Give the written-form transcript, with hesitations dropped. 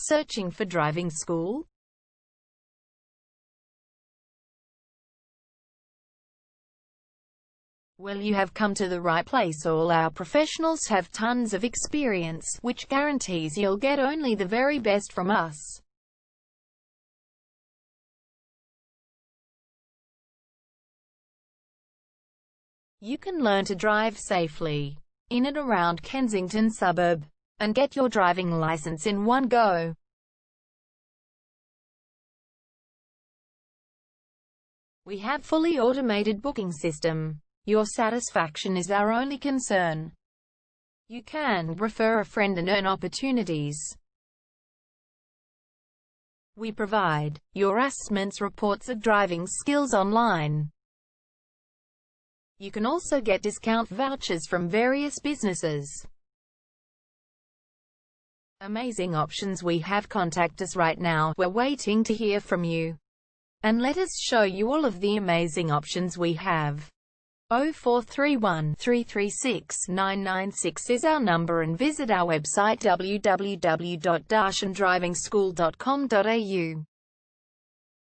Searching for driving school? Well, you have come to the right place. All our professionals have tons of experience, which guarantees you'll get only the very best from us. You can learn to drive safely in and around Kensington suburb, and get your driving license in one go. We have fully automated booking system. Your satisfaction is our only concern. You can refer a friend and earn opportunities. We provide your assessments reports of driving skills online. You can also get discount vouchers from various businesses. Amazing options we have. Contact us right now. We're waiting to hear from you. And let us show you all of the amazing options we have. 0431 336 996 is our number, and visit our website www.darshandrivingschool.com.au.